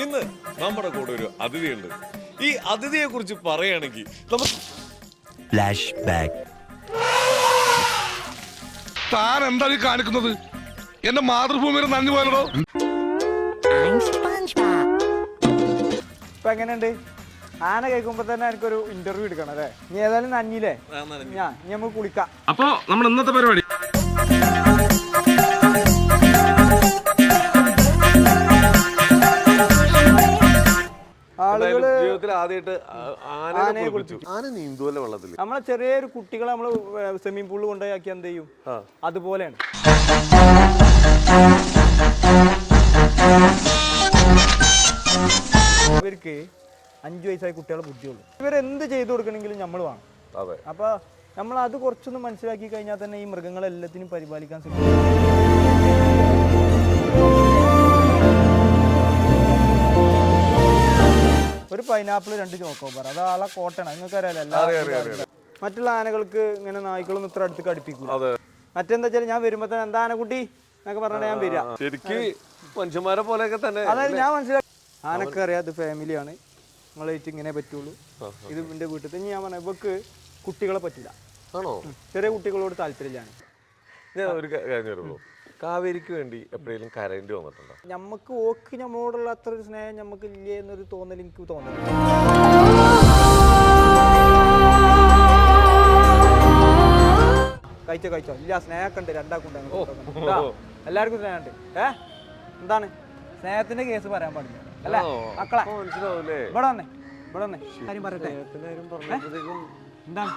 ഇന്ന് നമ്മുടെ കൂടെ ഒരു അതിഥിയുണ്ട്. ഈ അതിഥിയെ കുറിച്ച് പറയുകയാണെങ്കിൽ ഫ്ലാഷ് ബാക്ക്. താൻ എന്താ ഈ കാണിക്കുന്നത്? എന്റെ മാതൃഭൂമിയുടെ നന്ദി പോലോ. ഇപ്പൊ എങ്ങനെയുണ്ട്? ആന കേൾക്കുമ്പോ തന്നെ എനിക്കൊരു ഇന്റർവ്യൂ എടുക്കണം അല്ലേ? നീ ഏതായാലും നന്ദിയില്ലേ? ഇനി നമുക്ക് കുളിക്കാം. അപ്പൊ നമ്മുടെ ഇന്നത്തെ പരിപാടി ആളുകള് ജീവിതത്തിൽ ആദ്യമായിട്ട് ആനയെ കുളിപ്പിച്ചു. ആന നീന്തുവല്ലേ വെള്ളത്തിൽ? നമ്മളെ ചെറിയൊരു കുട്ടികളെ നമ്മള് സ്വിമ്മിംഗ് പൂളിൽ കൊണ്ടുപോയി ആക്കി എന്ത് ചെയ്യും? അതുപോലെയാണ്. ഇവർക്ക് 5 വയസ്സായ കുട്ടികളെ ബുദ്ധിയുള്ളൂ. ഇവരെന്ത് ചെയ്തു കൊടുക്കണമെങ്കിലും നമ്മൾ വേണം. അപ്പൊ നമ്മൾ അത് കുറച്ചൊന്ന് മനസ്സിലാക്കി കഴിഞ്ഞാൽ തന്നെ ഈ മൃഗങ്ങളെല്ലാത്തിനും പരിപാലിക്കാൻ സാധിക്കും. ഒരു പൈനാപ്പിൾ 2 ചോക്കോബാർ, അത് ആളെ കോട്ടയാണ്. നിങ്ങൾക്ക് അറിയാലോ. മറ്റുള്ള ആനകൾക്ക് ഇങ്ങനെ നായ്ക്കളൊന്നും ഇത്ര അടുത്ത് കടുപ്പിക്കൂല. മറ്റെന്താ വെച്ചാൽ ഞാൻ വരുമ്പോ തന്നെ എന്താ ആനക്കുട്ടി എന്നൊക്കെ പറഞ്ഞാൽ ഞാൻ വരിക. ശരിക്കും മനുഷ്യന്മാരെ പോലെയൊക്കെ തന്നെ. അതായത് ഞാൻ മനസ്സിലാക്കി ആനക്ക് അറിയാം ഇത് ഫാമിലിയാണ്, നിങ്ങളായിട്ട് ഇങ്ങനെ പറ്റുള്ളൂ. ഇത് എന്റെ വീട്ടിൽ തന്നെ ഞാൻ പറഞ്ഞ ഇവക്ക് കുട്ടികളെ പറ്റില്ല. ആണോ? ചെറിയ കുട്ടികളോട് താല്പര്യമില്ലാണ്. ഞാൻ ഒരു കാര്യം, കാവേരിക്ക് വേണ്ടി എപ്പോഴെങ്കിലും കരയേണ്ടി വന്നിട്ടുണ്ടോ? നമുക്ക് ഓക്ക് നമ്മളോടുള്ള അത്ര ഒരു സ്നേഹം നമുക്ക് ഇല്ലേ എന്നൊരു തോന്നൽ എനിക്ക് തോന്നുന്നു. കഴിച്ചോ ഇല്ല, സ്നേഹമൊക്കെ ഉണ്ട് രണ്ടാക്കുണ്ട്. എല്ലാവർക്കും സ്നേഹമുണ്ട്. എന്താണ് സ്നേഹത്തിന്റെ കേസ് പറയാൻ പാടില്ല അല്ലേ മക്കളെ? മനസ്സിലാവൂലേ? ഇവിടെ വന്നേ കാര്യം പറയട്ടെ. എന്താണ്